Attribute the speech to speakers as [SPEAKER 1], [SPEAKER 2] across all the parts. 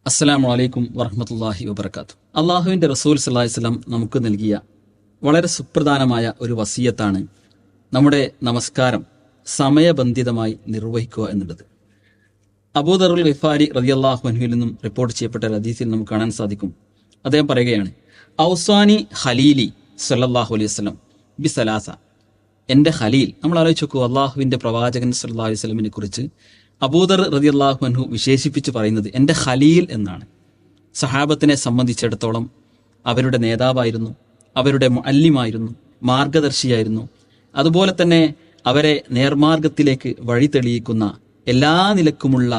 [SPEAKER 1] അസ്സലാമു അലൈക്കും വറഹ്മത്തുള്ളാഹി വബറകാതുഹു. അള്ളാഹുവിൻ്റെ റസൂൽ സല്ലല്ലാഹു അലൈഹി വസല്ലം നമുക്ക് നൽകിയ വളരെ സുപ്രധാനമായ ഒരു വസിയത്താണ് നമ്മുടെ നമസ്കാരം സമയബന്ധിതമായി നിർവഹിക്കുക എന്നുള്ളത്. അബൂദറുൽ ഗിഫാരി റളിയല്ലാഹു അൻഹുവിൽ നിന്നും റിപ്പോർട്ട് ചെയ്യപ്പെട്ട ഒരു ഹദീസിൽ നമുക്ക് കാണാൻ സാധിക്കും. അദ്ദേഹം പറയുകയാണ്, ഔസാനി ഖലീലി സല്ലല്ലാഹു അലൈഹി വസല്ലം ബി സലാസ. എൻ്റെ ഖലീൽ, നമ്മൾ ആലോചിച്ച് നോക്കൂ, അള്ളാഹുവിൻ്റെ പ്രവാചകൻ സല്ലല്ലാഹു അലൈഹി വസല്ലമിനെ കുറിച്ച് അബൂദർ റളിയല്ലാഹു അൻഹു വിശേഷിപ്പിച്ച് പറയുന്നത് എൻ്റെ ഖലീൽ എന്നാണ്. സഹാബത്തിനെ സംബന്ധിച്ചിടത്തോളം അവരുടെ നേതാവായിരുന്നു, അവരുടെ മുഅല്ലിമായിരുന്നു, മാർഗദർശിയായിരുന്നു. അതുപോലെ തന്നെ അവരെ നേർമാർഗത്തിലേക്ക് വഴി തെളിയിക്കുന്ന എല്ലാ നിലക്കുമുള്ള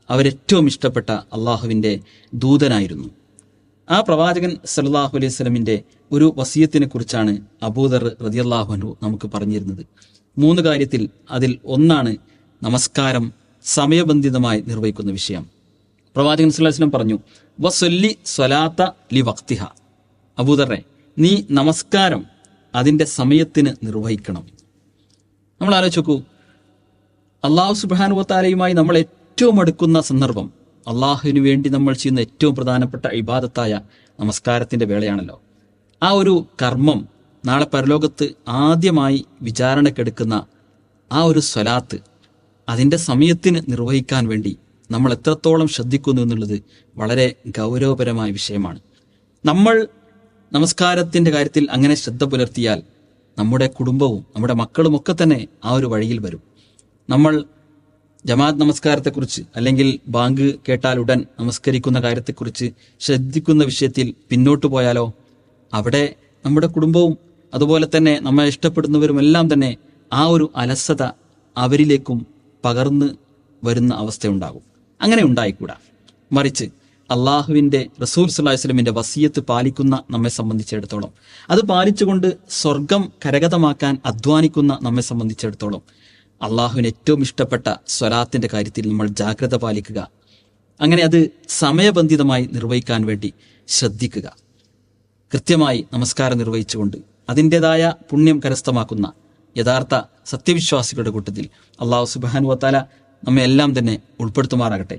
[SPEAKER 1] അവരേറ്റവും ഇഷ്ടപ്പെട്ട അള്ളാഹുവിൻ്റെ ദൂതനായിരുന്നു. ആ പ്രവാചകൻ സല്ലല്ലാഹു അലൈഹി വസല്ലമിൻ്റെ ഒരു വസിയത്തിനെ കുറിച്ചാണ് അബൂദർ റളിയല്ലാഹു അൻഹു നമുക്ക് പറഞ്ഞിരുന്നത്. 3 കാര്യത്തിൽ അതിൽ ഒന്നാണ് നമസ്കാരം സമയബന്ധിതമായി നിർവഹിക്കുന്ന വിഷയം. പ്രവാചകൻ സല്ലല്ലാഹു അലൈഹി വസല്ലം പറഞ്ഞു, വസല്ലി സ്വലാത്ത ലി വഖ്തിഹ. അബൂദറെ, നീ നമസ്കാരം അതിൻ്റെ സമയത്തിന് നിർവഹിക്കണം. നമ്മൾ ആലോചിച്ച് നോക്കൂ, അള്ളാഹു സുബ്ഹാനഹു വ തആലയുമായി നമ്മൾ ഏറ്റവും അടുക്കുന്ന സന്ദർഭം, അള്ളാഹുവിന് വേണ്ടി നമ്മൾ ചെയ്യുന്ന ഏറ്റവും പ്രധാനപ്പെട്ട ഇബാദത്തായ നമസ്കാരത്തിൻ്റെ വേളയാണല്ലോ. ആ ഒരു കർമ്മം നാളെ പരലോകത്ത് ആദ്യമായി വിചാരണക്കെടുക്കുന്ന ആ ഒരു സ്വലാത്ത് അതിൻ്റെ സമയത്തിന് നിർവഹിക്കാൻ വേണ്ടി നമ്മൾ എത്രത്തോളം ശ്രദ്ധിക്കുന്നു എന്നുള്ളത് വളരെ ഗൗരവപരമായ വിഷയമാണ്. നമ്മൾ നമസ്കാരത്തിൻ്റെ കാര്യത്തിൽ അങ്ങനെ ശ്രദ്ധ പുലർത്തിയാൽ നമ്മുടെ കുടുംബവും നമ്മുടെ മക്കളുമൊക്കെ തന്നെ ആ ഒരു വഴിയിൽ വരും. നമ്മൾ ജമാഅത്ത് നമസ്കാരത്തെക്കുറിച്ച് അല്ലെങ്കിൽ ബാങ്ക് കേട്ടാൽ ഉടൻ നമസ്കരിക്കുന്ന കാര്യത്തെക്കുറിച്ച് ശ്രദ്ധിക്കുന്ന വിഷയത്തിൽ പിന്നോട്ട് പോയാലോ, അവിടെ നമ്മുടെ കുടുംബവും അതുപോലെ തന്നെ നമ്മളെ ഇഷ്ടപ്പെടുന്നവരുമെല്ലാം തന്നെ ആ ഒരു അലസത അവരിലേക്കും പകർന്ന് വരുന്ന അവസ്ഥയുണ്ടാകും. അങ്ങനെ ഉണ്ടായിക്കൂടാ. മറിച്ച് അള്ളാഹുവിൻ്റെ റസൂൽ സല്ലല്ലാഹു അലൈഹി വസല്ലമിൻ്റെ വസിയത്ത് പാലിക്കുന്ന നമ്മെ സംബന്ധിച്ചിടത്തോളം, അത് പാലിച്ചുകൊണ്ട് സ്വർഗം കരഗതമാക്കാൻ അധ്വാനിക്കുന്ന നമ്മെ സംബന്ധിച്ചിടത്തോളം അള്ളാഹുവിന് ഏറ്റവും ഇഷ്ടപ്പെട്ട സ്വലാത്തിൻ്റെ കാര്യത്തിൽ നമ്മൾ ജാഗ്രത പാലിക്കുക. അങ്ങനെ അത് സമയബന്ധിതമായി നിർവഹിക്കാൻ വേണ്ടി ശ്രദ്ധിക്കുക. കൃത്യമായി നമസ്കാരം നിർവഹിച്ചുകൊണ്ട് അതിൻ്റെതായ പുണ്യം കരസ്ഥമാക്കുന്ന യഥാർത്ഥ സത്യവിശ്വാസികളുടെ കൂട്ടത്തിൽ അള്ളാഹു സുബ്ഹാനഹു വ തആല നമ്മെ എല്ലാം തന്നെ ഉൾപ്പെടുത്തുമാറാകട്ടെ.